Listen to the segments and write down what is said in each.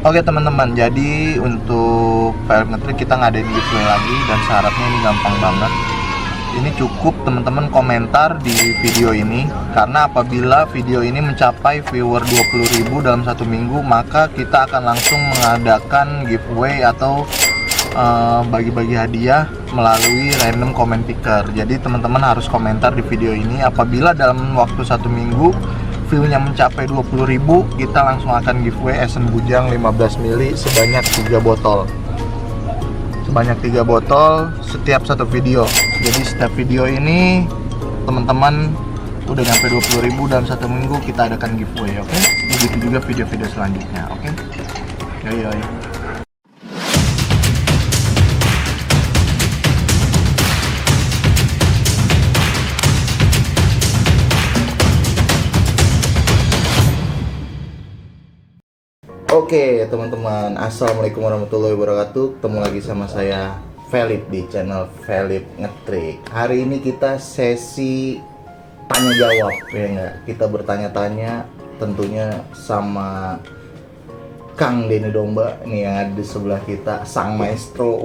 Oke teman-teman, jadi untuk Velp Ngetrik kita ngadain giveaway lagi dan syaratnya ini gampang banget. Ini cukup teman-teman komentar di video ini, karena apabila video ini mencapai viewer 20.000 dalam satu minggu, maka kita akan langsung mengadakan giveaway atau bagi-bagi hadiah melalui random comment picker. Jadi teman-teman harus komentar di video ini. Apabila dalam waktu satu minggu view-nya mencapai 20.000, kita langsung akan giveaway Esen Bujang 15 ml sebanyak 3 botol. Sebanyak 3 botol setiap satu video. Jadi setiap video ini teman-teman udah nyampe 20.000 dalam satu minggu, kita adakan giveaway, oke? Begitu juga video-video selanjutnya, oke? Yoi. Oke teman-teman, assalamualaikum warahmatullahi wabarakatuh. Ketemu lagi sama saya Velp di channel Velp Ngetrik. Hari ini kita sesi tanya jawab, ya nggak? Kita bertanya-tanya tentunya sama Kang Denny Domba nih yang ada di sebelah kita, sang maestro.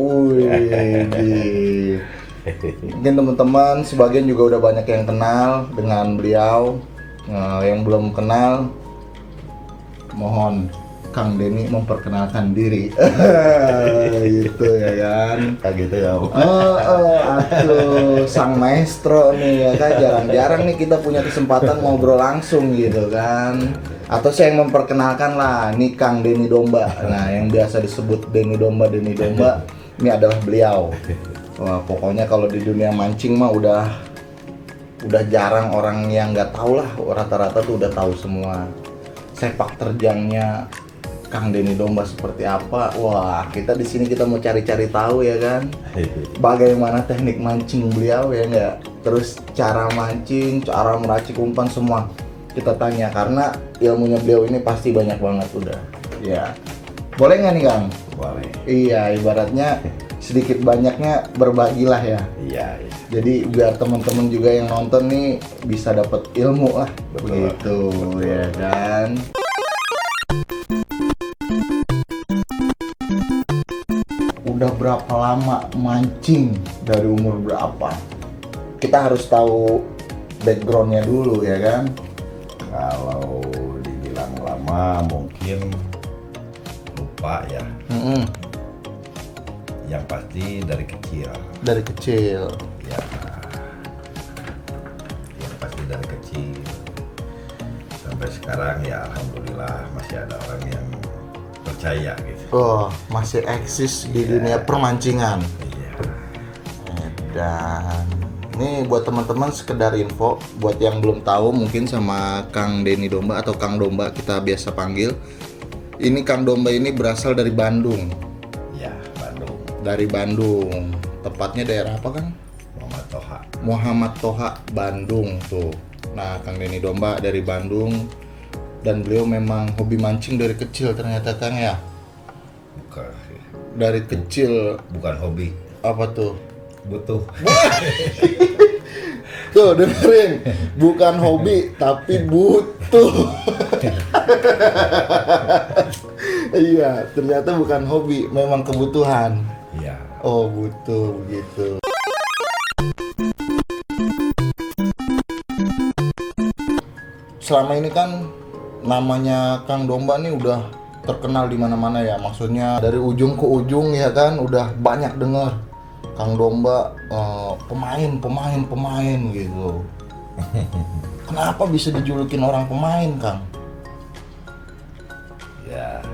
Mungkin teman-teman sebagian juga udah banyak yang kenal dengan beliau. Yang belum kenal, mohon Kang Denny memperkenalkan diri. Gitu ya kan, kayak gitu ya. Aduh, sang maestro nih ya kan, jarang-jarang nih kita punya kesempatan ngobrol langsung gitu kan. Atau saya yang memperkenalkan lah, nih Kang Denny Domba. Nah, yang biasa disebut Denny Domba, ini adalah beliau. Wah, pokoknya kalau di dunia mancing mah udah jarang orang yang nggak tahu lah. Rata-rata tuh udah tahu semua sepak terjangnya Kang Denny Domba seperti apa. Wah, kita di sini kita mau cari-cari tahu ya kan, bagaimana teknik mancing beliau ya nggak, terus cara mancing, cara meracik umpan, semua kita tanya karena ilmunya beliau ini pasti banyak banget udah. Ya, boleh nggak nih Kang? Boleh. Iya, ibaratnya sedikit banyaknya berbagilah ya. Iya. Jadi biar teman-teman juga yang nonton nih bisa dapat ilmu lah. Begitu ya kan. Udah berapa lama mancing, dari umur berapa? Kita harus tahu backgroundnya dulu ya kan. Kalau dibilang lama mungkin lupa ya. Yang pasti dari kecil. Dari kecil. Ya. Yang pasti dari kecil. Sampai sekarang ya alhamdulillah masih ada orang yang percaya gitu. Oh, masih eksis di dunia permancingan. Iya. Dan ini buat teman-teman sekedar info, buat yang belum tahu mungkin sama Kang Denny Domba atau Kang Domba kita biasa panggil. Ini Kang Domba ini berasal dari Bandung. Ya, Bandung. Dari Bandung. Tepatnya daerah apa Kang? Muhammad Toha. Muhammad Toha, Bandung tuh. Nah, Kang Denny Domba dari Bandung dan beliau memang hobi mancing dari kecil ternyata Kang ya. Bukan. Dari kecil. Bukan hobi. Apa tuh? Butuh. Tuh dengerin, bukan hobi tapi butuh. Iya, ternyata bukan hobi, memang kebutuhan. Iya. Oh, butuh begitu. Selama ini kan namanya Kang Domba nih udah terkenal di mana-mana ya. Maksudnya dari ujung ke ujung ya kan, udah banyak denger Kang Domba pemain gitu. Kenapa bisa dijulukin orang pemain, Kang? Ya.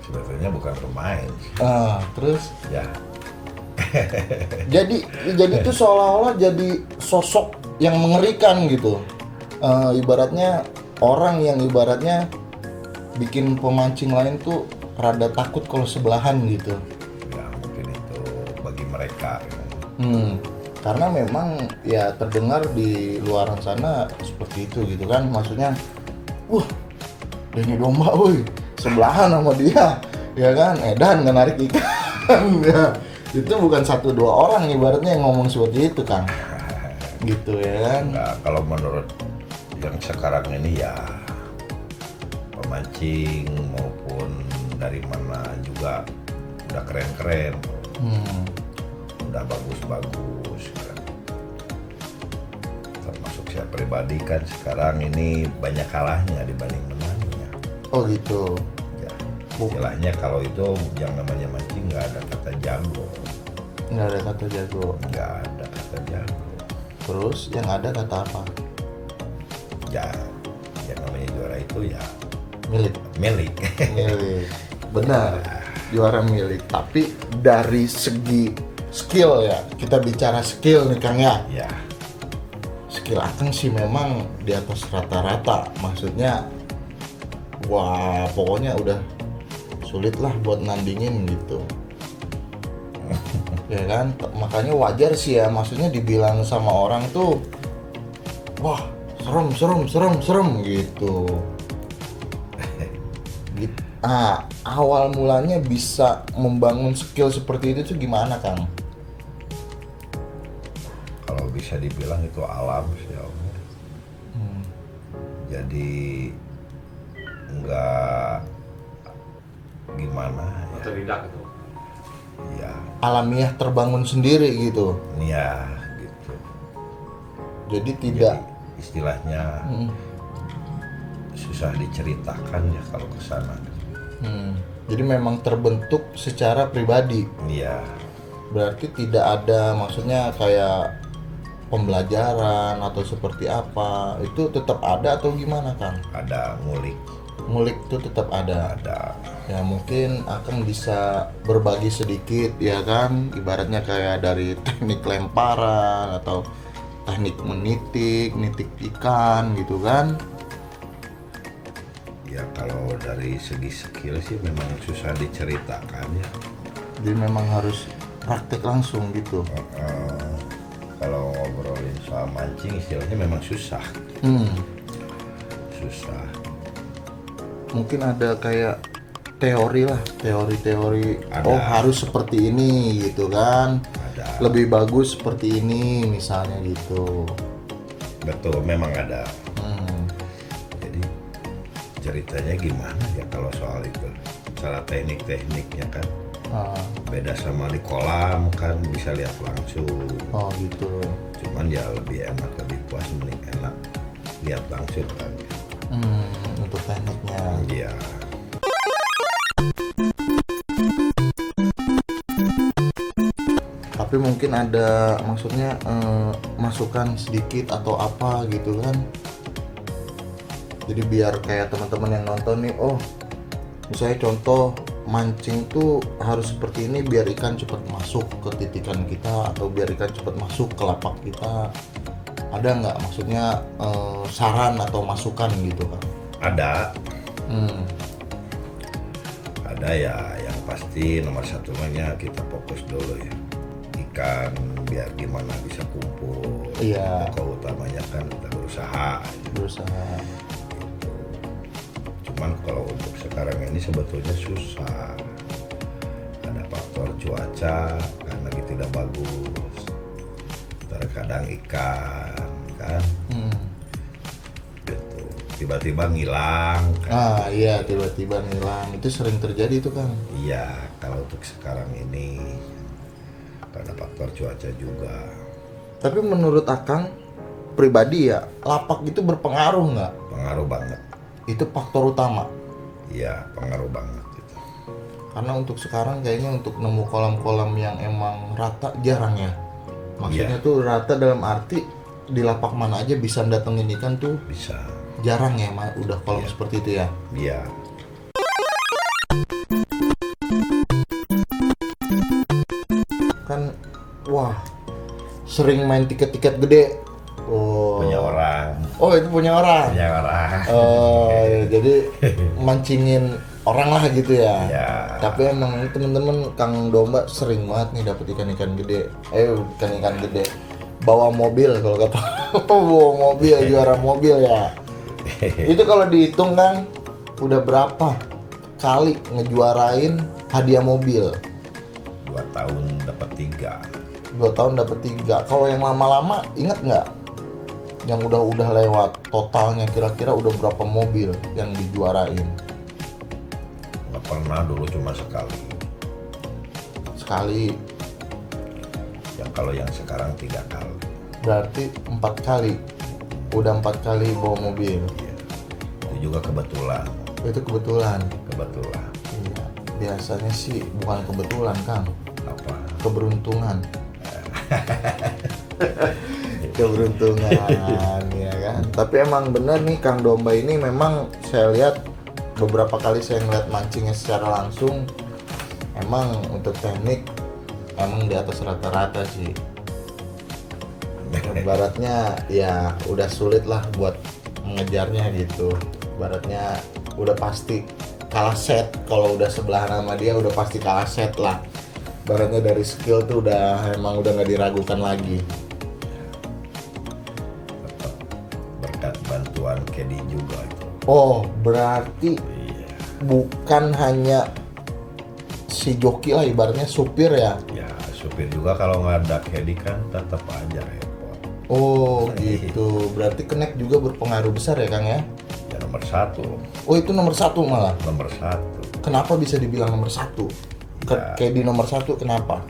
Sebetulnya bukan pemain. Terus Ya. jadi itu seolah-olah jadi sosok yang mengerikan gitu. Ibaratnya orang yang ibaratnya bikin pemancing lain tuh rada takut kalau sebelahan gitu. Ya mungkin itu bagi mereka. Karena memang ya terdengar di luar sana seperti itu gitu kan. Maksudnya, Denny Domba, sebelahan sama dia, ya kan? Edan nggak narik ikan, ya. Itu bukan 1-2 orang ibaratnya yang ngomong seperti itu Kang. Gitu ya kan. Nah, kalau menurut yang sekarang ini ya mancing maupun dari mana juga udah keren-keren, udah bagus-bagus kan. Termasuk saya pribadi kan sekarang ini banyak kalahnya dibanding menangnya. Oh gitu. Ya, istilahnya kalau itu yang namanya mancing nggak ada kata jago. Nggak ada kata jago. Nggak ada kata jago. Terus yang ada kata apa? Ya, yang namanya juara itu ya Milik. milik. Milik. Benar. Juara milik. Tapi dari segi skill ya, kita bicara skill nih Kang ya. Ya, Skill Akang sih memang di atas rata-rata. Maksudnya, wah pokoknya udah sulit lah buat nandingin gitu. Ya kan, makanya wajar sih ya, maksudnya dibilang sama orang tuh, wah serem gitu. Awal mulanya bisa membangun skill seperti itu tuh gimana Kang? kalau bisa dibilang itu alam sih Om. Jadi nggak gimana ya. Otodidak itu. Ya, Alamiah terbangun sendiri gitu. ya gitu. Jadi tidak. Jadi, istilahnya susah diceritakan ya kalau ke sana. Jadi memang terbentuk secara pribadi. Iya, Berarti tidak ada maksudnya kayak pembelajaran atau seperti apa. Itu tetap ada atau gimana Kang? ada ngulik, Ngulik itu tetap ada. Ya mungkin akan bisa berbagi sedikit ya kan, ibaratnya kayak dari teknik lemparan atau teknik nitik ikan gitu kan. ya kalau dari segi skill sih memang susah diceritakan ya. Jadi memang harus praktek langsung gitu. Kalau ngobrolin soal mancing istilahnya memang susah. Susah. Mungkin ada kayak teori lah, teori Ada. oh harus seperti ini gitu kan, Ada. lebih bagus seperti ini misalnya gitu. Betul, memang ada. Jadi ceritanya gimana ya kalau soal itu? Cara tekniknya kan beda sama di kolam kan bisa lihat langsung. Oh gitu. Cuman ya lebih enak, lebih puas, mending enak lihat langsung kan. Untuk tekniknya. Iya. Tapi mungkin ada maksudnya masukan sedikit atau apa gitu kan. Jadi biar kayak teman-teman yang nonton nih, oh misalnya contoh mancing tuh harus seperti ini biar ikan cepat masuk ke titikan kita atau biar ikan cepat masuk ke lapak kita. Ada nggak maksudnya saran atau masukan gitu kan? Ada. Hmm. Ada ya, yang pasti nomor satunya kita fokus dulu ya. Ikan biar gimana bisa kumpul. Iya. Pokok utamanya kan kita berusaha. Berusaha. Cuman kalau untuk sekarang ini sebetulnya susah. Ada faktor cuaca karena lagi tidak bagus. Terkadang ikan kan gitu. Tiba-tiba ngilang kan. Iya tiba-tiba ngilang, itu sering terjadi itu kan. Iya, kalau untuk sekarang ini karena faktor cuaca juga. Tapi menurut Akang pribadi ya, lapak itu berpengaruh nggak? Pengaruh banget. Itu faktor utama. Iya, pengaruh banget gitu. Karena untuk sekarang kayaknya untuk nemu kolam-kolam yang emang rata jarang ya. Maksudnya tuh rata dalam arti di lapak mana aja bisa datengin ikan tuh Bisa. jarang ya, udah kolam seperti itu ya. Iya. Kan wah sering main tiket-tiket gede. Oh. Punya orang. Oh itu punya orang. Punya orang. Oh, jadi mancingin orang lah gitu ya. Ya. Tapi emang ini temen-temen Kang Domba sering banget nih dapet ikan-ikan gede. Ikan-ikan gede. Bawa mobil kalau kata. Bawa mobil, juara mobil ya. Itu kalau dihitung kan udah berapa kali ngejuarain hadiah mobil? 2 tahun dapat 3. 2 tahun dapet 3. Kalau yang lama-lama ingat nggak? yang udah lewat totalnya kira-kira udah berapa mobil yang dijuarain? Nggak pernah, dulu cuma sekali. Sekali. Yang kalau yang sekarang 3 kali. Berarti 4 kali. Udah 4 kali bawa mobil. Iya. Itu juga kebetulan. Itu kebetulan. Kebetulan. Iya. Biasanya sih bukan kebetulan, Kang. Apa? Keberuntungan. Keberuntungan ya kan. Tapi emang bener nih Kang Domba ini memang saya lihat beberapa kali saya ngeliat mancingnya secara langsung, emang untuk teknik emang di atas rata-rata sih. Baratnya ya udah sulit lah buat mengejarnya gitu. Baratnya udah pasti kalah set, kalau udah sebelahan sama dia udah pasti kalah set lah. Baratnya dari skill tuh emang udah nggak diragukan lagi. Berkat bantuan Kedi juga itu. Oh, berarti Iya. bukan hanya si joki lah, ibaratnya supir ya? Ya supir juga kalau nggak ada Kedi kan tetap aja repot. Oh gitu, berarti kenek juga berpengaruh besar ya Kang ya? Ya nomor 1. Oh itu nomor 1 malah? Nomor 1. Kenapa bisa dibilang nomor 1? Ya. Kayak di nomor 1 kenapa?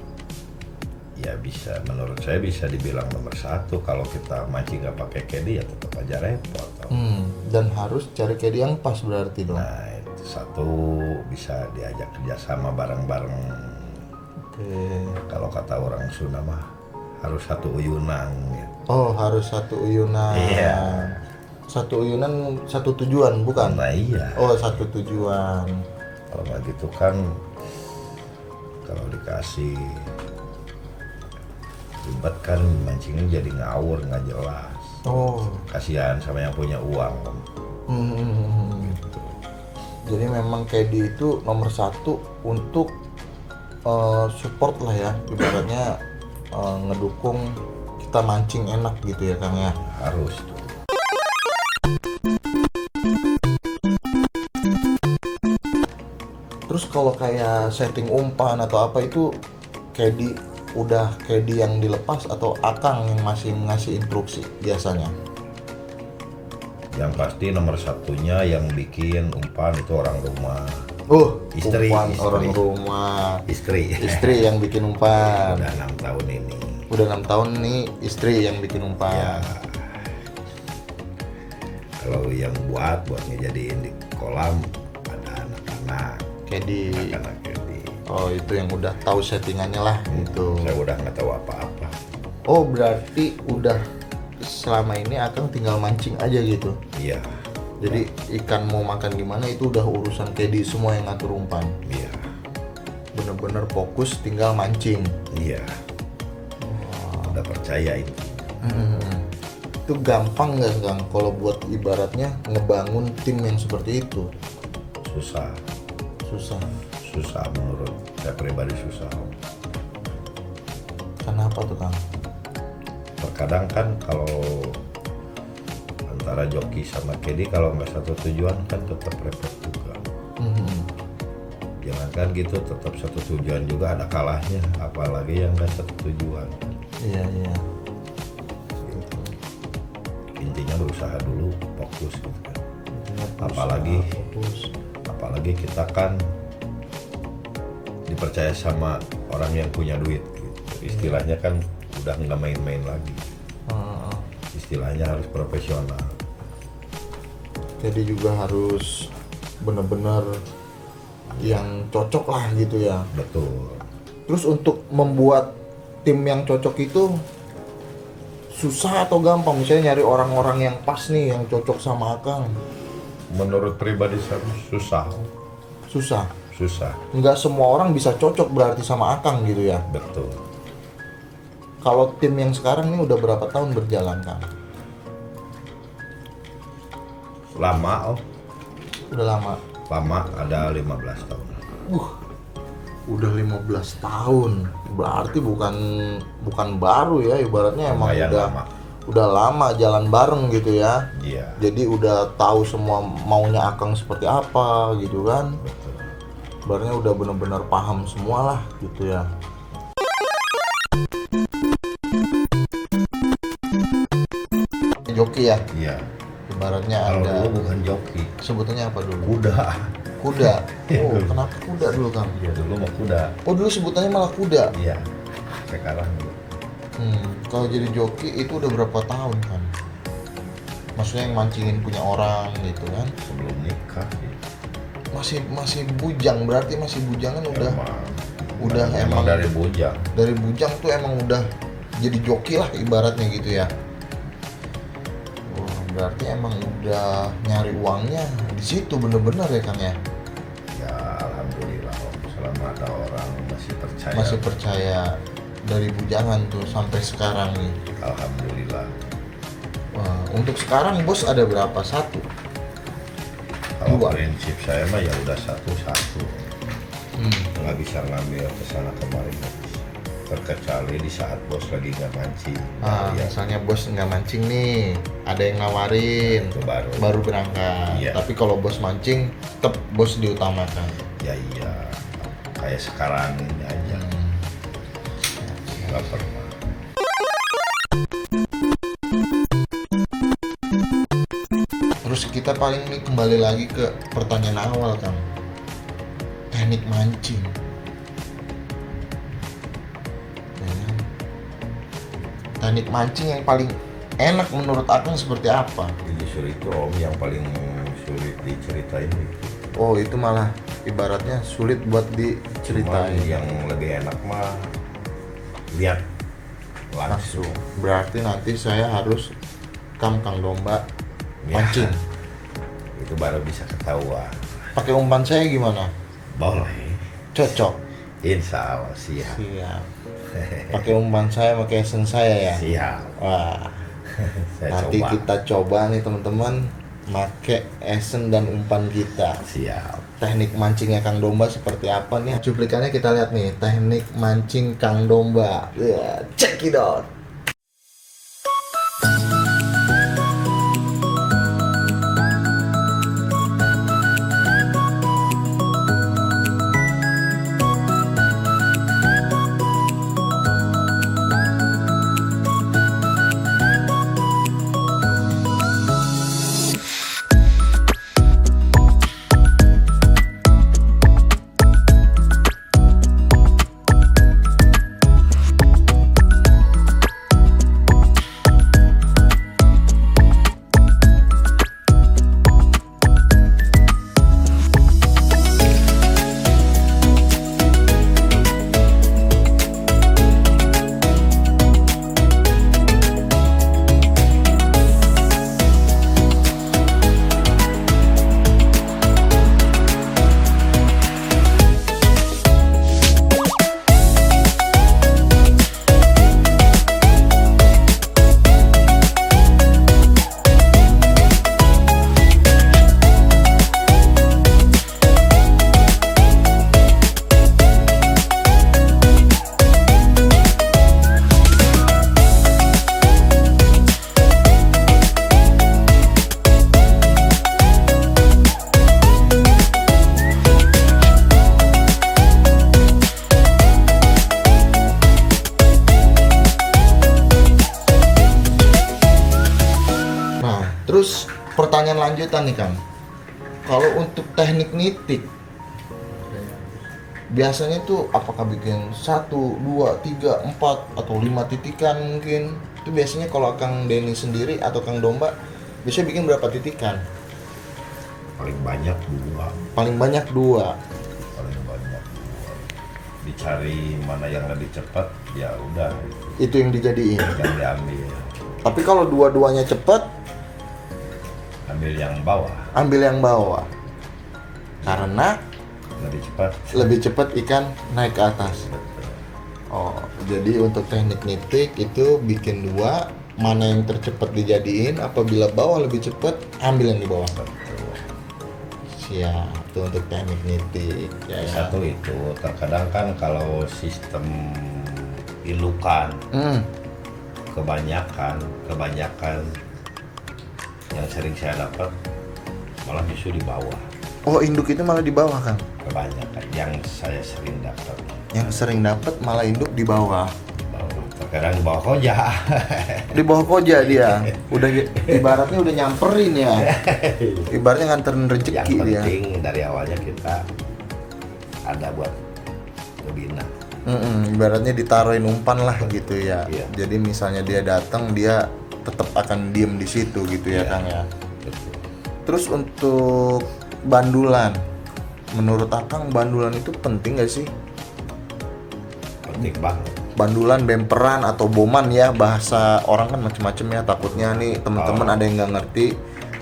Ya bisa, menurut saya bisa dibilang nomor 1. Kalau kita mancing nggak pakai Kedi ya tetap aja repot. Dan harus cari caddy yang pas berarti dong? Nah itu satu, bisa diajak kerjasama bareng-bareng. Oke. Kalau kata orang Sunda mah harus satu uyunan ya. Oh harus satu uyunan. Iya. Satu uyunan satu tujuan bukan? Nah iya. Oh satu tujuan. Kalau nggak gitu kan, kalau dikasih ribet kan mancingnya jadi ngawur, nggak jelas. Oh. Kasihan sama yang punya uang. Gitu. Jadi memang caddy itu nomor 1 untuk support lah ya, ibaratnya ngedukung kita mancing enak gitu ya Kang ya. Harus. Terus kalau kayak setting umpan atau apa itu caddy udah caddy yang dilepas atau Akang yang masih ngasih instruksi biasanya? Yang pasti nomor 1-nya yang bikin umpan itu orang rumah. Istri. Istri. Orang rumah. Istri yang bikin umpan. udah 6 tahun ini. Udah 6 tahun nih istri yang bikin umpan. Ya, kalau yang buat ngejadiin di kolam ada anak-anak. Caddy. Anak-anak Kedi. Oh itu yang udah tahu settingannya lah gitu. Saya udah nggak tahu apa-apa. Oh berarti udah selama ini Akang tinggal mancing aja gitu. Iya. Jadi ikan mau makan gimana itu udah urusan Kedi semua yang ngatur umpan. Iya. Bener-bener fokus tinggal mancing. Iya. Udah percaya itu. Itu gampang nggak Kang kalau buat ibaratnya ngebangun tim yang seperti itu? Susah. Susah. Menurut saya pribadi susah. Kenapa tuh Kang? Terkadang kan kalau antara joki sama Kedi kalau nggak satu tujuan kan tetap repot juga. Jangankan gitu, tetap satu tujuan juga ada kalahnya, apalagi yang nggak satu tujuan. Iya. Gitu. Intinya berusaha dulu, fokus gitu kan. Apalagi kita kan dipercaya sama orang yang punya duit gitu. Istilahnya kan udah nggak main-main lagi. Istilahnya harus profesional. Jadi juga harus bener-bener yang cocok lah gitu ya. Betul. Terus untuk membuat tim yang cocok itu susah atau gampang? Misalnya nyari orang-orang yang pas nih, yang cocok sama Akang. Menurut pribadi saya susah. Susah. Nggak semua orang bisa cocok berarti sama Akang gitu ya. Betul. Kalau tim yang sekarang ini udah berapa tahun berjalan Kang? Lama, Udah lama. ada 15 tahun. Udah 15 tahun. Berarti bukan baru ya, ibaratnya emang Lumayan lama. udah lama jalan bareng gitu ya. Iya. Jadi udah tahu semua maunya Akang seperti apa gitu kan. Betul. Ibaratnya udah benar-benar paham semua lah gitu ya. Joki joki ya. Iya. Ibaratnya Kalau ada. dulu bukan joki, Sebutannya apa dulu? kuda. Kuda. Iya, Oh, dulu. kenapa kuda dulu Kang? Iya dulu mah kuda. Oh, dulu sebutannya malah kuda. Iya. Sekarang Kalau jadi joki itu udah berapa tahun kan? Maksudnya yang mancingin punya orang gitu kan? sebelum nikah. Masih bujang, berarti masih bujangan udah emang dari bujang. dari bujang tuh emang udah jadi joki lah ibaratnya gitu ya. Wah, berarti emang udah nyari uangnya di situ bener-bener ya Kang ya. Ya alhamdulillah Om. Selama ada orang masih Masih percaya dari bujangan tuh sampai sekarang nih. Alhamdulillah. Wah, untuk sekarang bos ada berapa? Satu? Kalau Dua. prinsip saya mah ya udah satu-satu. Nggak bisa ngambil kesana kemari. Terkecuali di saat bos lagi nggak mancing. Ya, Misalnya bos nggak mancing nih, ada yang nawarin, itu baru berangkat. Iya. Tapi kalau bos mancing, tetap bos diutamakan. Ya iya. Kayak sekarang ini aja. Nggak pernah. Terus kita paling nih kembali lagi ke pertanyaan awal Kang. Teknik mancing. Ya kan? Teknik mancing yang paling enak menurut Akang seperti apa? Justru itu Om yang paling sulit diceritain itu. Oh, itu malah ibaratnya sulit buat Cuman diceritain. yang lebih enak mah lihat langsung. Langsung. Berarti nanti saya harus Kang domba Ya, mancing. itu baru bisa ketahuan. Pakai umpan saya gimana? Boleh. Cocok. Insya Allah siap. Siap. Pakai umpan saya, pakai esen saya ya. Siap. Wah, Saya nanti coba. kita coba nih teman-teman, pakai esen dan umpan kita. Siap. Teknik mancingnya Kang Domba seperti apa nih? Cuplikannya kita lihat nih, teknik mancing Kang Domba. Check it out. Terus pertanyaan lanjutan nih Kang, kalau untuk teknik nitik biasanya tuh apakah bikin 1, 2, 3, 4 atau 5 titikan mungkin? Itu biasanya kalau Kang Denny sendiri atau Kang Domba biasanya bikin berapa titikan? Paling banyak 2. Paling banyak 2. Paling banyak 2. Dicari mana yang lebih cepat, ya udah Itu yang dijadiin. yang diambil. Tapi kalau dua-duanya cepat, Ambil yang bawah, ambil yang bawah. Karena lebih cepat. lebih cepat ikan naik ke atas. Betul. Oh, jadi untuk teknik nitik itu bikin 2, mana yang tercepat dijadiin, apabila bawah lebih cepat, ambil yang di bawah. Betul. Siap, itu untuk teknik nitik. Ya, ya. Satu itu, terkadang kan kalau sistem ilukan kebanyakan yang sering saya dapat malah justru di bawah. Oh, induk itu malah di bawah, Kang. Kebanyakan yang saya sering dapat Yang sering dapat malah induk di bawah. di bawah. Kadang di bawah koja. Di bawah koja dia. Udah ibaratnya udah nyamperin ya. Ibaratnya nganterin Yang rezeki dia. penting dari awalnya kita ada buat ngebina. Ibaratnya ditaruhin umpan lah gitu ya. Iya. Jadi misalnya dia datang, dia tetap akan diem di situ gitu ya, Iya. Kang ya. Betul. Terus untuk bandulan, menurut Akang bandulan itu penting gak sih? Penting banget. Bandulan, bemperan atau boman ya, bahasa orang kan macam-macam ya. Takutnya nih teman-teman ada yang nggak ngerti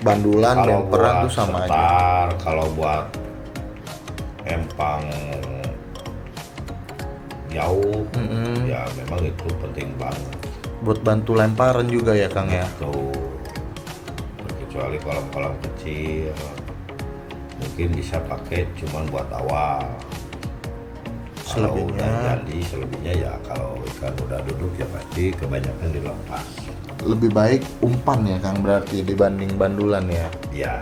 bandulan, bemperan tuh sama aja. setar, kalau buat empang jauh, ya memang itu penting banget. Buat bantu lemparan juga ya, Kang ya. Tuh, kecuali kolam-kolam kecil, mungkin bisa pakai cuman buat awal. Kalau Selebihnya? udah jadi, selebihnya ya kalau ikan udah duduk ya pasti kebanyakan dilepas. Lebih baik umpan ya, Kang, berarti dibanding bandulan ya. Ya,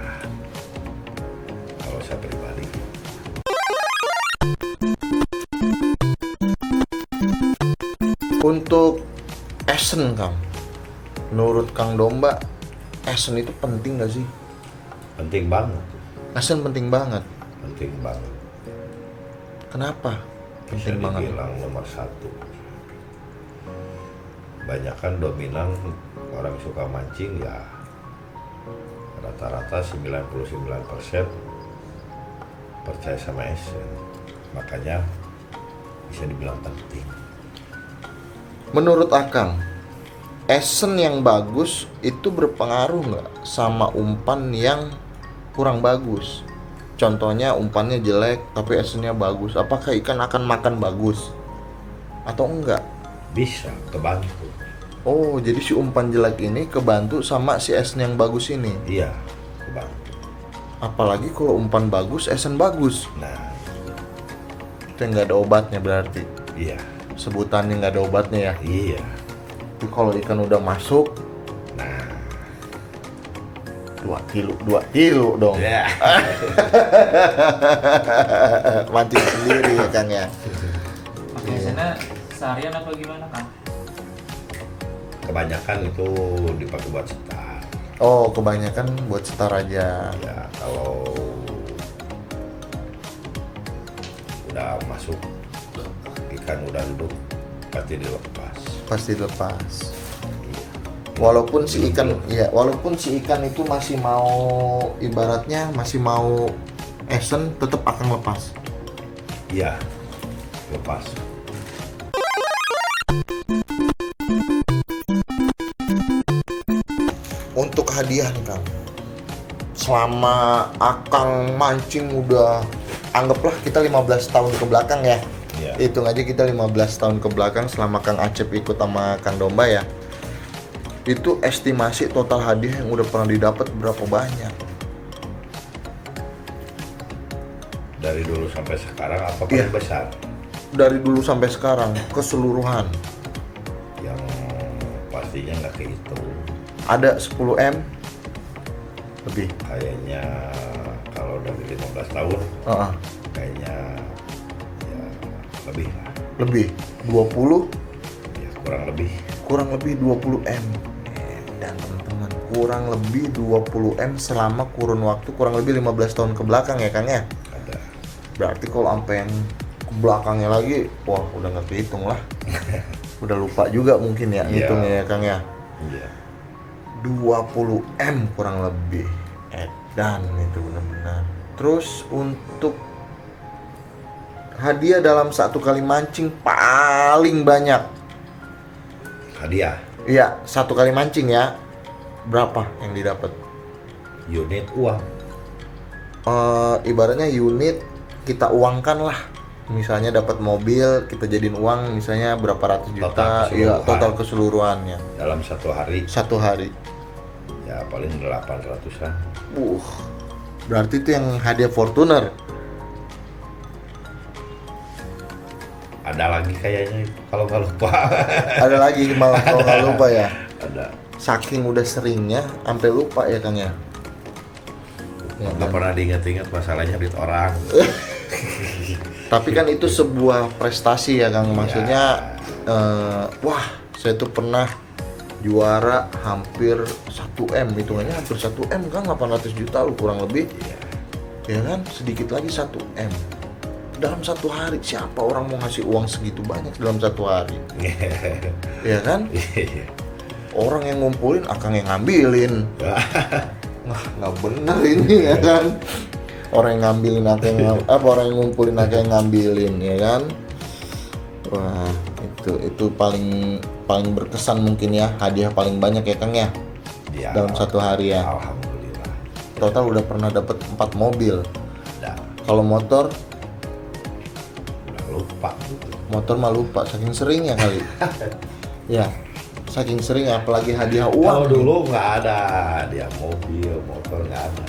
kalau saya pribadi. Untuk esen, Kang, menurut Kang Domba, esen itu penting gak sih? Penting banget, Esen penting banget. penting banget. Kenapa? Bisa Penting banget. dibilang nomor satu. Banyakan dominan orang suka mancing ya rata-rata 99% percaya sama esen. Makanya bisa dibilang penting. Menurut Akang, esen yang bagus itu berpengaruh nggak sama umpan yang kurang bagus? Contohnya umpannya jelek tapi esennya bagus. Apakah ikan akan makan bagus? Atau enggak? Bisa kebantu. Oh, jadi si umpan jelek ini kebantu sama si esen yang bagus ini. Iya, kebantu. Apalagi kalau umpan bagus, esen bagus. Nah, Itu yang nggak ada obatnya berarti. iya, Sebutannya nggak ada obatnya ya. iya. Tapi kalau ikan udah masuk, Nah, 2 kilo dong. ya. Mancing sendiri ya, Kang ya. Pakai sana seharian apa gimana, Kang? Kebanyakan itu dipakai buat setar. Oh, kebanyakan buat setar aja. Ya, kalau udah masuk, ikan udah duduk, pasti dilepas. Pasti lepas. Iya. Walaupun si ikan, ya, walaupun si ikan itu masih mau, ibaratnya masih mau esen, tetap akan lepas. Iya, lepas. Untuk hadiah nih, Kang. Selama Akang mancing udah, anggaplah kita 15 tahun ke belakang ya. Iya. Hitung aja kita 15 tahun ke belakang selama Kang Acep ikut sama Kang Domba ya. Itu estimasi total hadiah yang udah pernah didapat berapa banyak? Dari dulu sampai sekarang apa Iya. paling besar? Dari dulu sampai sekarang keseluruhan Yang pastinya nggak kehitung. ada 10M lebih. Kayaknya kalau dari 15 tahun, Heeh. kayaknya ya lebih lah. Lebih 20, Ya kurang lebih. kurang lebih 20M. Dan teman-teman, kurang lebih 20M selama kurun waktu kurang lebih 15 tahun ke belakang ya, Kang ya. Ada. Berarti kalau sampai yang ke belakangnya lagi, wah udah nggak kehitung lah. Udah lupa juga mungkin ya Iya. hitungnya ya, Kang ya. Iya. 20M kurang lebih. Edan itu benar-benar. Terus untuk hadiah dalam satu kali mancing paling banyak. Hadiah. Iya, satu kali mancing ya. Berapa yang didapat? Unit uang. Ibaratnya unit kita uangkan lah. Misalnya dapat mobil, kita jadiin uang misalnya berapa ratus juta, iya total keseluruhannya. Dalam satu hari Satu hari. ya paling 800-an. Berarti itu yang hadiah Fortuner. Ada lagi kayaknya itu kalau nggak lupa. Ada lagi malah kalau nggak lupa ya. Ada. Saking udah seringnya sampai lupa ya, Kang ya. Ya, Nggak pernah diingat-ingat masalahnya duit orang. tapi kan itu sebuah prestasi ya, Kang. Maksudnya wah, Saya tuh pernah juara hampir 1M, hitungannya hampir 1M kan, 800 juta lu kurang lebih. Ya kan, sedikit lagi 1M. Dalam satu hari, siapa orang mau ngasih uang segitu banyak dalam satu hari? Ya kan? Orang yang ngumpulin, akang yang ngambilin. Nah, nggak bener ini ya kan? Orang yang ngambilin, akang yang orang yang ngumpulin, akang yang ngambilin, ya kan? Wah, itu paling berkesan mungkin ya, hadiah paling banyak ya Kang ya? Ya, dalam satu hari ya. Alhamdulillah. Total udah pernah dapat 4 mobil. Udah Kalau motor lupa. mah lupa, saking seringnya kali. Ya, saking sering, apalagi hadiah uang. Kalau dulu nggak ada hadiah mobil, motor nggak ada.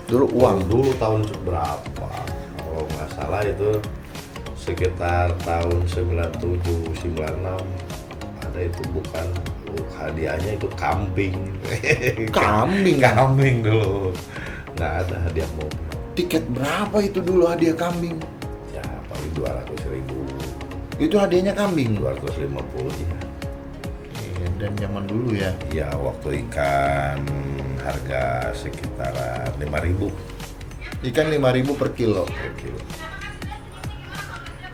Dulu uang. Dulu tahun berapa? Kalau nggak salah itu sekitar tahun 97, 96 ada itu, bukan hadiahnya itu kambing. Kambing dulu. Nggak ada hadiah mobil. Tiket berapa itu dulu hadiah kambing? Ya paling 200.000. Itu hadiahnya kambing. 250 ya. Iya, dan zaman dulu ya. Ya waktu ikan harga sekitaran 5.000 Ikan 5.000 per kilo. per kilo.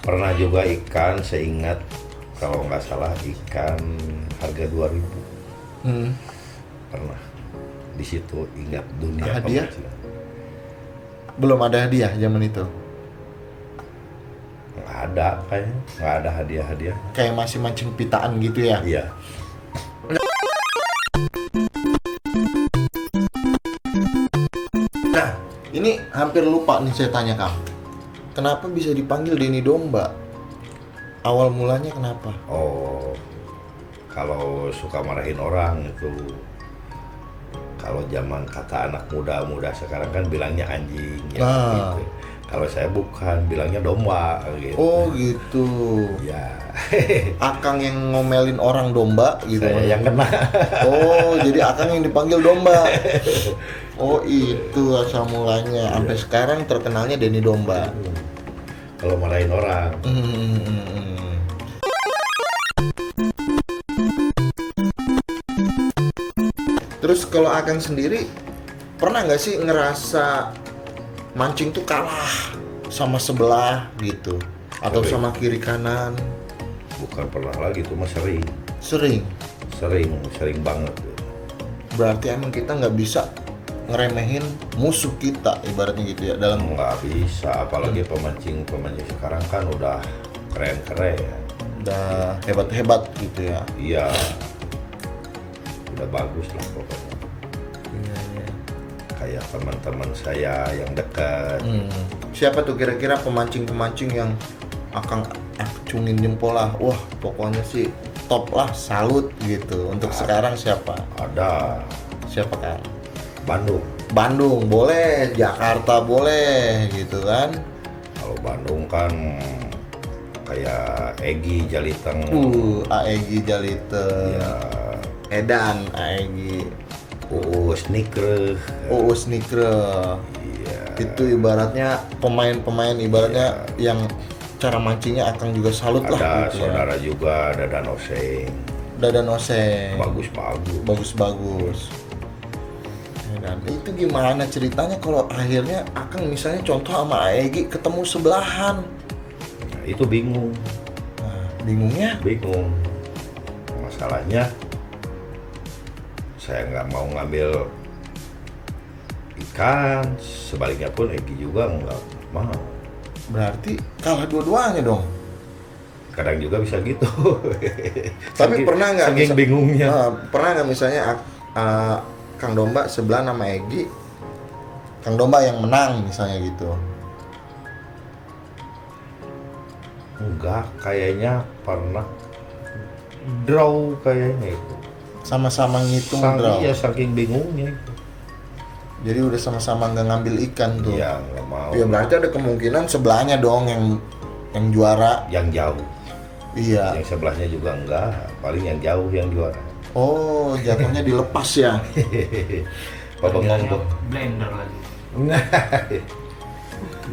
Pernah juga ikan, saya ingat kalau nggak salah ikan harga 2.000. Pernah. Di situ ingat dunia Hadiah? pemancingan. Belum ada hadiah zaman itu. Nggak ada kayaknya, nggak ada hadiah-hadiah. Kayak masih mancing pitaan gitu ya. Iya. Nah, ini hampir lupa nih saya tanya Kang. Kenapa bisa dipanggil Denny Domba? Awal mulanya kenapa? Oh, kalau suka marahin orang itu, kalau zaman kata anak muda sekarang kan bilangnya anjing ya, gitu. Kalau saya bukan, bilangnya domba gitu. Oh gitu. Ya. Akang yang ngomelin orang domba gitu. Saya yang kena. Oh, jadi Akang yang dipanggil domba. Oh, itu asal mulanya. Sampai sekarang terkenalnya Denny Domba. Kalau marahin orang. Terus kalau Akang sendiri pernah nggak sih ngerasa mancing tuh kalah sama sebelah gitu, atau Sering. sama kiri kanan? Bukan pernah lagi, itu mah sering. Sering Banget. berarti emang kita nggak bisa ngeremehin musuh kita, ibaratnya gitu ya, dalam Nggak bisa, apalagi pemancing sekarang kan udah keren. udah hebat gitu ya. Iya. Udah bagus lah pokoknya. Iya. Kayak teman-teman saya yang dekat. Siapa tuh kira-kira pemancing yang Akang acungin jempol lah, wah pokoknya sih top lah, salut gitu. Untuk sekarang siapa Ada Kang? Bandung. Boleh, Jakarta boleh gitu kan. Kalau Bandung kan kayak Egi Jaliteng. Aegi Jalite, Ya, Edan Aegi, Sneaker. Sneaker. Iya. Itu ibaratnya pemain ibaratnya yang cara mancingnya Akang juga salut Ada lah gitu saudara juga, ada Danoseng. Dadan Oseng. Bagus. Dan itu gimana ceritanya kalau akhirnya Akang misalnya contoh sama Aegi ketemu sebelahan? Nah, itu bingung. Nah, bingungnya? Bingung. Masalahnya saya nggak mau ngambil ikan, sebaliknya pun Egi juga nggak mau. Berarti kalah dua-duanya dong. Kadang juga bisa gitu. Tapi pernah nggak saking bingungnya. pernah nggak misalnya Kang Domba sebelah nama Egi, Kang Domba yang menang misalnya gitu? Enggak, kayaknya pernah draw kayaknya itu. Sama-sama ngitung draw. Iya, saking bingungnya itu. Jadi udah sama-sama nggak ngambil ikan tuh. Iya, nggak mau. Ya berarti ada kemungkinan sebelahnya dong yang juara. Yang jauh. Iya. Yang sebelahnya juga enggak, paling yang jauh yang juara. Oh, jatuhnya dilepas ya. Bengong tuh. Blender lagi.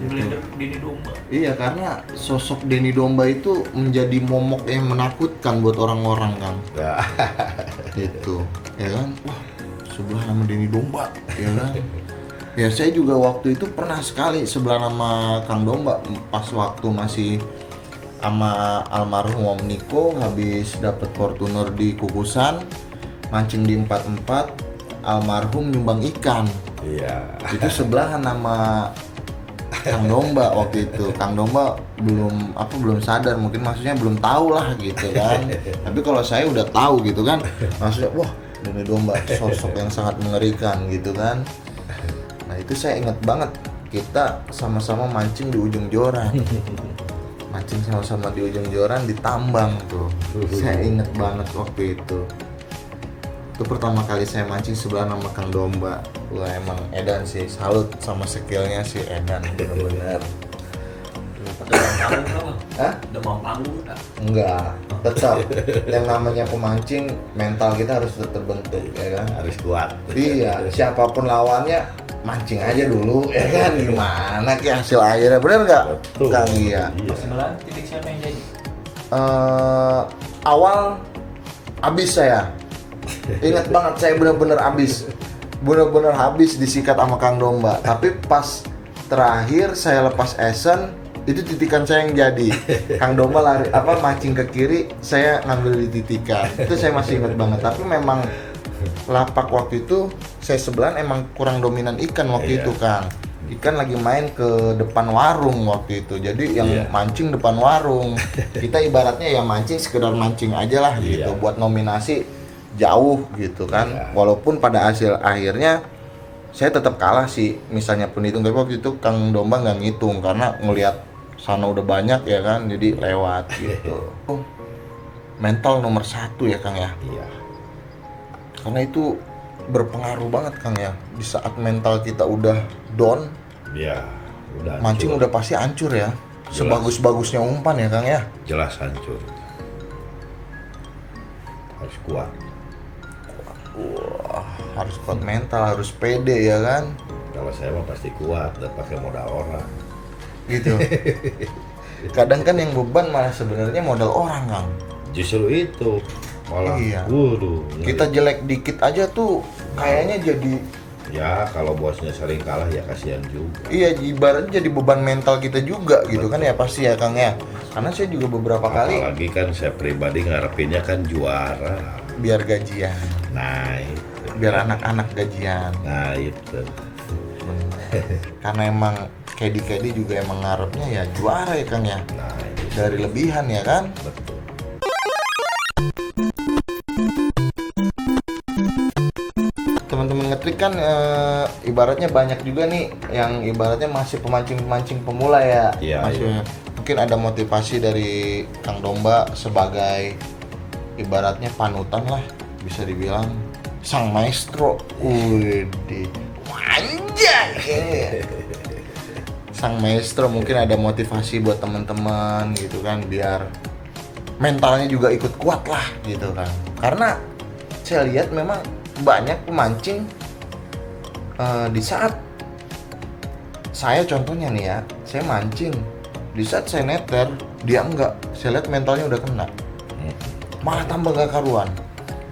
Blender Denny Domba. Iya, karena sosok Denny Domba itu menjadi momok yang menakutkan buat orang-orang kan. Ya. Gitu, ya kan? Wah, sebelah nama Denny Domba, ya kan? Ya saya juga waktu itu pernah sekali sebelah nama Kang Domba pas waktu masih sama almarhum Om Niko habis dapet Fortuner di Kukusan, mancing di 44, almarhum nyumbang ikan. Iya. Itu sebelahan nama Kang Domba waktu itu. Kang Domba belum sadar, mungkin maksudnya belum tahu lah gitu kan. Tapi kalau saya udah tahu gitu kan, maksudnya wah Denny Domba sosok yang sangat mengerikan gitu kan. Nah itu saya ingat banget, kita sama-sama mancing di ujung joran. Mancing sama-sama di ujung joran di tambang tuh. Saya ingat banget waktu itu. Itu pertama kali saya mancing sebelah nama Kang Domba. Wah emang edan sih, salut sama skillnya si edan bener-bener. Hah? Demam panggung nggak? Enggak, tetap yang namanya pemancing mental kita harus tetap terbentuk ya kan. Harus kuat. Iya, siapapun lawannya mancing aja dulu ya kan, gimana kayak hasil akhirnya, bener nggak Betul. Kang Iya? Pas sebelah titik siapa yang jadi? Awal habis saya ingat banget, saya bener-bener habis disikat sama Kang Domba. Tapi pas terakhir saya lepas esen, itu titikan saya yang jadi. Kang Domba lari mancing ke kiri, saya ngambil di titikan. Itu saya masih ingat banget. Tapi memang lapak waktu itu saya sebelahan emang kurang dominan ikan waktu itu Kang. Ikan lagi main ke depan warung waktu itu. Jadi yang mancing depan warung. Kita ibaratnya ya mancing sekedar mancing aja lah gitu, buat nominasi jauh gitu kan. Walaupun pada hasil akhirnya saya tetap kalah sih, misalnya penghitung. Tapi waktu itu Kang Domba nggak ngitung karena ngelihat sana udah banyak ya kan, jadi lewat gitu. Mental nomor 1 ya Kang ya. Iya. Karena itu berpengaruh banget Kang ya. Di saat mental kita udah down, Iya. Udah. mancing hancur. udah pasti hancur ya. Sebagus-bagusnya umpan ya Kang ya. Jelas hancur. Harus kuat. Wah, harus kuat mental, harus pede ya kan. Kalau saya mah pasti kuat, dan pakai modal orang. Gitu. Kadang kan yang beban malah sebenarnya modal orang Kang. Justru itu malah. Iya. Waduh. Kita jelek dikit aja tuh kayaknya jadi, Ya kalau bosnya sering kalah ya kasihan juga. iya ibaratnya jadi beban mental kita juga gitu kan ya, pasti ya Kang ya. Karena saya juga beberapa kali Apalagi kan saya pribadi ngarepinnya kan juara. biar gajian, Nah itu. biar anak-anak gajian. Nah itu. Karena emang Kedi juga emang ngarepnya ya juara ya Kang ya. Nah itu. Dari lebihan ya kan. Betul. Teman-teman ngetrik kan ibaratnya banyak juga nih yang ibaratnya masih pemancing-pemancing pemula ya. Iya, Masih mungkin ada motivasi dari Kang Domba sebagai ibaratnya panutan lah, bisa dibilang sang maestro. Widih. Anjay. Sang maestro mungkin ada motivasi buat teman-teman gitu kan, biar mentalnya juga ikut kuat lah gitu kan. Karena saya lihat memang banyak pemancing di saat saya contohnya nih ya, saya mancing, di saat saya neter dia enggak, saya lihat mentalnya udah kena, malah tambah gak karuan.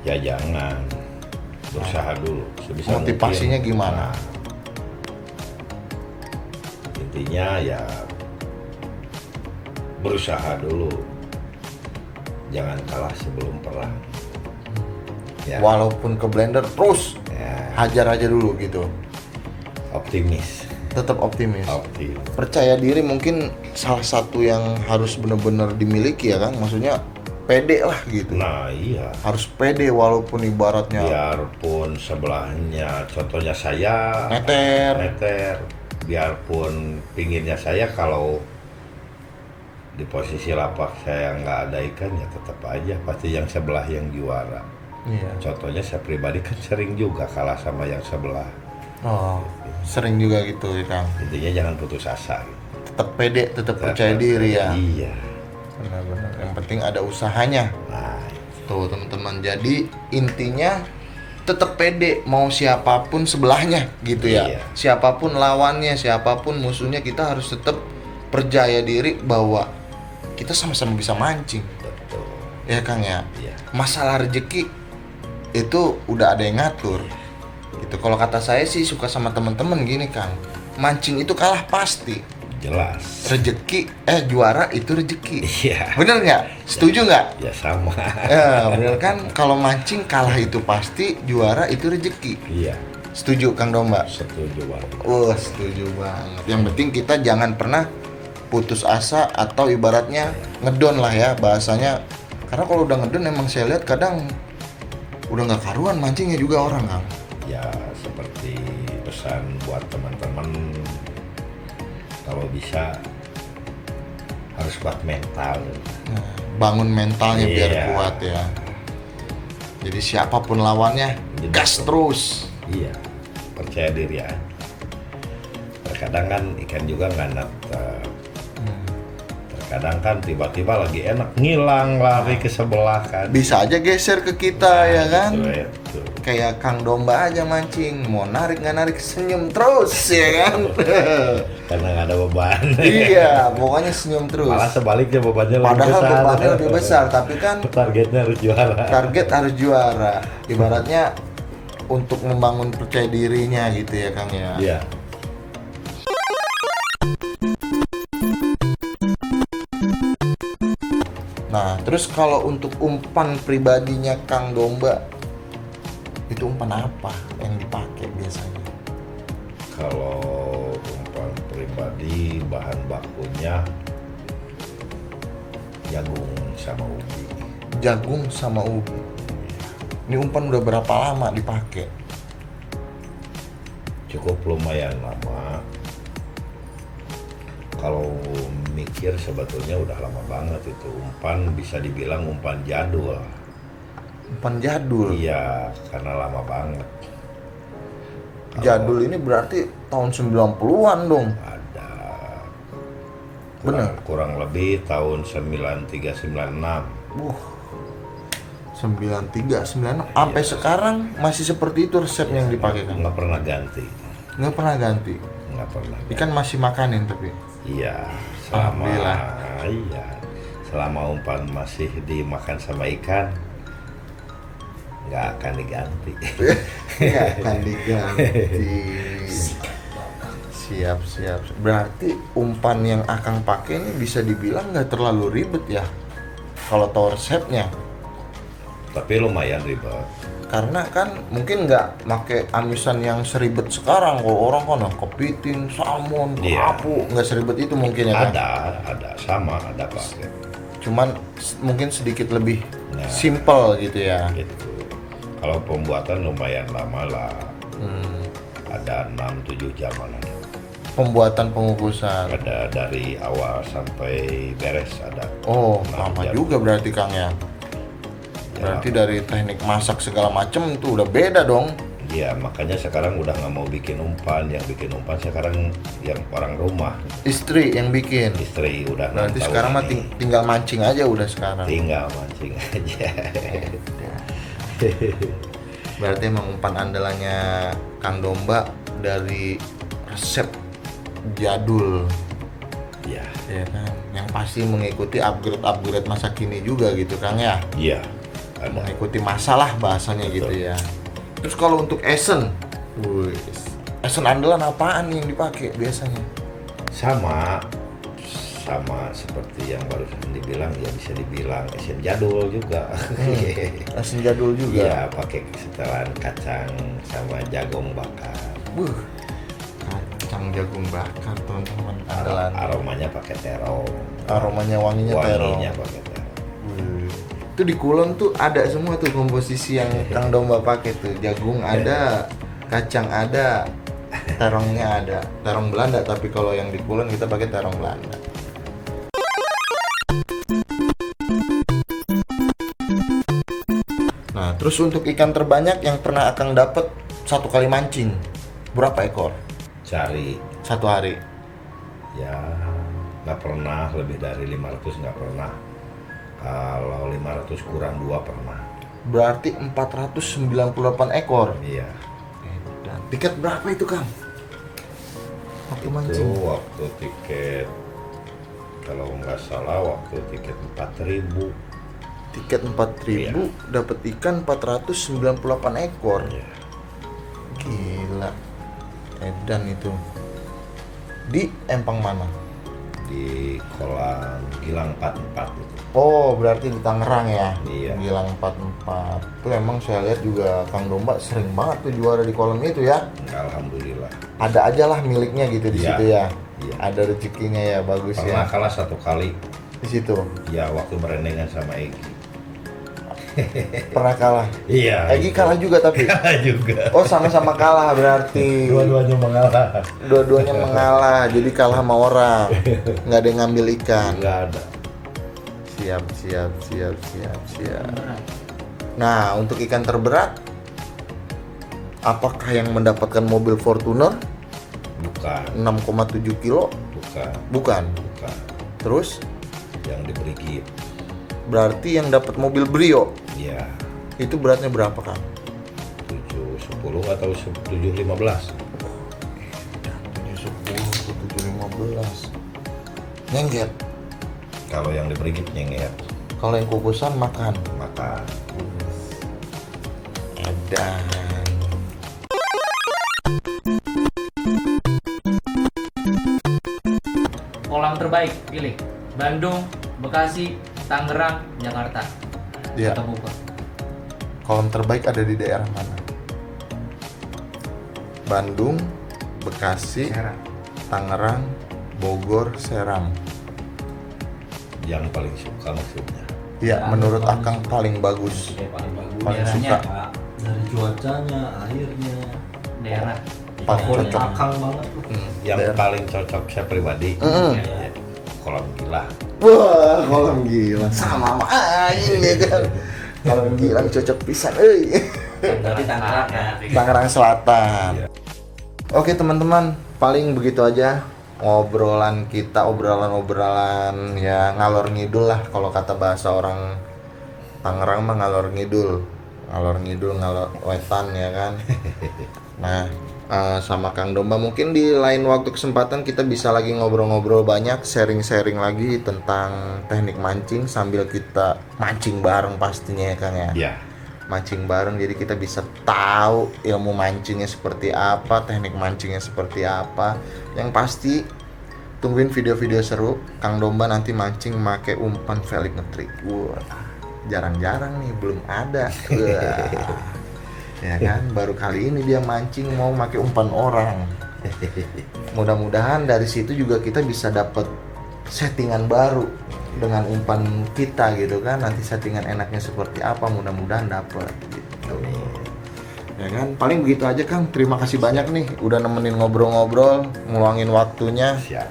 Ya jangan. Berusaha dulu. Sebisa Motivasinya mungkin. gimana? Nah, intinya ya berusaha dulu. Jangan kalah sebelum perang. Ya. Walaupun ke blender terus Ya, hajar aja dulu gitu, optimis. tetap optimis. Optimis. Percaya diri mungkin salah satu yang harus benar-benar dimiliki ya Kang, maksudnya pede lah gitu. Nah iya. Harus pede walaupun ibaratnya Biarpun sebelahnya, contohnya saya neter. biarpun pinginnya saya kalau di posisi lapak saya nggak ada ikan ya tetap aja pasti yang sebelah yang juara. Iya. Contohnya saya pribadi kan sering juga kalah sama yang sebelah. Oh, sering juga gitu ya Kang. Intinya jangan putus asa. Tetap pede, tetap percaya diri ya. Iya. Benar-benar. Yang penting ada usahanya. Nah, Tuh teman-teman. Jadi intinya tetap pede mau siapapun sebelahnya gitu ya. Iya. Siapapun lawannya, siapapun musuhnya, kita harus tetap percaya diri bahwa kita sama-sama bisa mancing. Betul. Ya Kang ya. Iya. Masalah rezeki itu udah ada yang ngatur. Gitu. Kalau kata saya sih suka sama teman-teman gini Kang. Mancing itu kalah pasti. Jelas. Rezeki juara itu rezeki. Iya. Bener nggak? Setuju nggak? Ya sama. Ya bener kan, kalau mancing kalah itu pasti, juara itu rezeki. Iya. Setuju Kang Domba? Setuju banget. Setuju banget. Yang penting kita jangan pernah putus asa atau ibaratnya ngedon lah ya bahasanya. Karena kalau udah ngedon emang saya lihat kadang udah nggak karuan mancingnya juga orang Kang. Ya seperti pesan buat teman-teman, kalau bisa harus kuat mental. Nah, bangun mentalnya biar Iya. kuat ya. Jadi siapapun lawannya, Jadi gas terus. Iya, percaya diri ya. Terkadang kan ikan juga nggak nafkah. Terkadang kan tiba-tiba lagi enak ngilang lari ke sebelah kan. Bisa aja geser ke kita ya kan. Itu. Kayak Kang Domba aja mancing, mau narik nggak narik senyum terus ya kan. Karena nggak ada beban. Iya, pokoknya senyum terus. Malah sebaliknya bebannya lebih Padahal besar. bebannya lebih besar, tapi kan Targetnya harus juara. target harus juara. Ibaratnya untuk membangun percaya dirinya gitu ya Kang ya. Iya. Nah, terus kalau untuk umpan pribadinya Kang Domba, itu umpan apa yang dipakai biasanya? Kalau umpan pribadi bahan bakunya jagung sama ubi. Jagung sama ubi. Ini umpan udah berapa lama dipakai? Cukup lumayan lama. Kalau mikir sebetulnya udah lama banget itu umpan, bisa dibilang umpan jadul. Umpan jadul. Iya, karena lama banget. Jadul ini berarti tahun 90-an dong. Ada Bener. kurang lebih tahun 93-96. 93, 96 sampai sekarang masih seperti itu resep yang dipakai kan? Nggak pernah ganti. Nggak pernah ganti. Nggak pernah. Ikan masih makanin tapi. Iya, selama Alhamdulillah. iya, selama umpan masih dimakan sama ikan, nggak akan diganti. Nggak akan diganti. Siap. Berarti umpan yang Akang pakai ini bisa dibilang nggak terlalu ribet ya? Kalau tahu resepnya. Tapi lumayan ribet. Karena kan mungkin nggak pakai amisan yang seribet sekarang. Kalau orang kan kepiting, salmon, Iya. kerapu, nggak seribet itu mungkin ya kan? Ada sama, ada pakai. Cuman mungkin sedikit lebih Nah. simple gitu ya. Gitu. Kalau pembuatan lumayan lama lah, ada 6-7 jaman. Pembuatan pengukusan. Ada dari awal sampai beres ada. Oh, 6 lama jam. juga berarti Kang ya. Berarti dari teknik masak segala macem itu udah beda dong. Iya, makanya sekarang udah nggak mau bikin umpan. Yang bikin umpan sekarang yang orang rumah. Istri yang bikin. Istri udah 6 Berarti tahun sekarang mah ini. tinggal mancing aja udah sekarang. Tinggal mancing aja. Berarti emang umpan andalannya Kang Domba dari resep jadul. Iya, Ya kan, yang pasti mengikuti upgrade masa kini juga gitu Kang ya. iya, ada. Mengikuti masalah bahasanya gitu Betul. ya. Terus kalau untuk esen, esen andalan apaan yang dipakai biasanya? Sama seperti yang barusan dibilang, ya bisa dibilang esen jadul juga. Esen jadul juga. Iya, pakai setelan kacang sama jagung bakar. Kacang jagung bakar teman-teman andalan. Aromanya pakai terong. Aromanya wanginya terong. Wanginya pakai terong. Itu di kulon tuh ada semua tuh komposisi yang Kang Domba pakai tuh. Jagung ada, kacang ada, terongnya ada. Terong Belanda, tapi kalau yang di kulon kita pakai terong Belanda. Nah, terus untuk ikan terbanyak yang pernah Akang dapat satu kali mancing, berapa ekor? Cari, Satu hari. ya nggak pernah lebih dari 500, nggak pernah. Kalau 500 kurang 2 pernah. Berarti 498 ekor. Iya. Dan tiket berapa itu, Kang? Waktu Itu mancing. waktu tiket, kalau nggak salah waktu tiket 4.000. Tiket 4.000 dapat ikan 498 ekor. Iya. Gila. Edan itu. Di empang mana? Di kolam Gilang 44 itu. Oh, berarti di Tangerang ya? Iya. Gilang 44. Itu emang saya lihat juga Kang Domba sering banget tuh juara di kolam itu ya. Alhamdulillah. Ada aja lah miliknya gitu di Iya. situ ya. Iya. Ada rezekinya ya, bagus Pernah ya. kalah 1 kali. Di situ. Ya waktu berendengan sama Egi. Pernah kalah. Iya. Egi kalah juga tapi. Kalah juga. Oh, sama-sama kalah berarti. Dua-duanya mengalah. Dua-duanya mengalah, jadi kalah sama orang. Nggak ada yang ngambil ikan. Nggak ada. Siap. Nah, untuk ikan terberat, apakah yang mendapatkan mobil Fortuner Bukan. 6,7 kilo? Bukan. Terus, Yang diberi gift. berarti yang dapat mobil Brio, Iya. itu beratnya berapa, Kang? 710 atau 715. 710 ke 715. Nyengget. Kalau yang diberi gift nyenget. Kalau yang kukusan makan. Maka Edan. Kolam terbaik pilih Bandung, Bekasi, Tangerang, Jakarta. Iya. Atau Bogor. Kolam terbaik ada di daerah mana? Bandung, Bekasi, Serang. Tangerang, Bogor, Serang. yang paling suka maksudnya. Ya, Ya, menurut paling Akang paling bagus. Paling bagus. Paling Daerahnya. suka. Dari cuacanya, airnya. Daerah. Paling Pokoknya cocok. akang banget tuh. Yang Daerah. paling cocok saya pribadi Mm. kolam gila. Wah, kolam Gilang sama main ya kan. Kolam Gilang cocok pisan, euy. Tapi Tangerang ya. Tangerang Selatan. Iya. Oke teman-teman, paling begitu aja obrolan kita, obrolan ya ngalor ngidul lah kalau kata bahasa orang Tangerang mah ngalor ngidul, ngalor wetan ya kan. Nah, sama Kang Domba mungkin di lain waktu kesempatan kita bisa lagi ngobrol-ngobrol banyak, sharing-sharing lagi tentang teknik mancing sambil kita mancing bareng pastinya ya Kang ya. Iya. Mancing bareng jadi kita bisa tahu ilmu mancingnya seperti apa, teknik mancingnya seperti apa. Yang pasti tungguin video-video seru Kang Domba nanti mancing make umpan Felix ngetrik. Wah, jarang-jarang nih, belum ada. Wah. Ya kan, baru kali ini dia mancing mau make umpan orang. Mudah-mudahan dari situ juga kita bisa dapat settingan baru dengan umpan kita gitu kan. Nanti settingan enaknya seperti apa, mudah-mudahan dapat gitu. Ya kan, paling begitu aja Kang. Terima kasih banyak nih udah nemenin ngobrol-ngobrol, ngeluangin waktunya. Siap.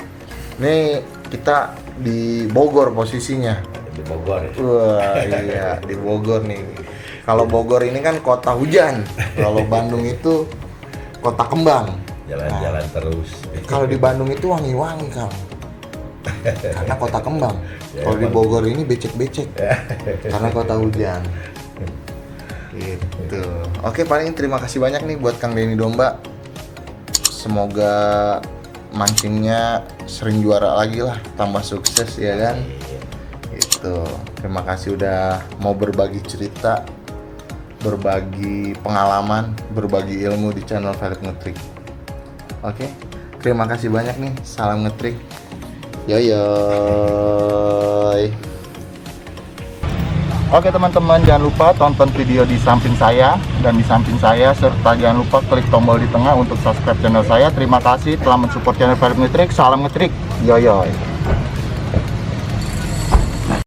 Nih kita di Bogor posisinya. Di Bogor ya. Wah iya, di Bogor nih. Kalau Bogor ini kan kota hujan, kalau Bandung itu kota kembang. Jalan-jalan terus. Kalau di Bandung itu wangi-wangi Kang, karena kota kembang. Ya, Kalau di emang. Bogor ini becek-becek, karena kota hujan. Gitu. Oke, paling terima kasih banyak nih buat Kang Denny Domba. Semoga mancingnya sering juara lagi lah, tambah sukses ya kan. Gitu. Terima kasih udah mau berbagi cerita, berbagi pengalaman, berbagi ilmu di channel Felix Ngetrik. Oke, terima kasih banyak nih. Salam ngetrik. Yoyoy. Oke teman-teman, jangan lupa tonton video di samping saya dan di samping saya, serta jangan lupa klik tombol di tengah untuk subscribe channel saya. Terima kasih telah mensupport channel Felix Ngetrik. Salam ngetrik. Yoyoy.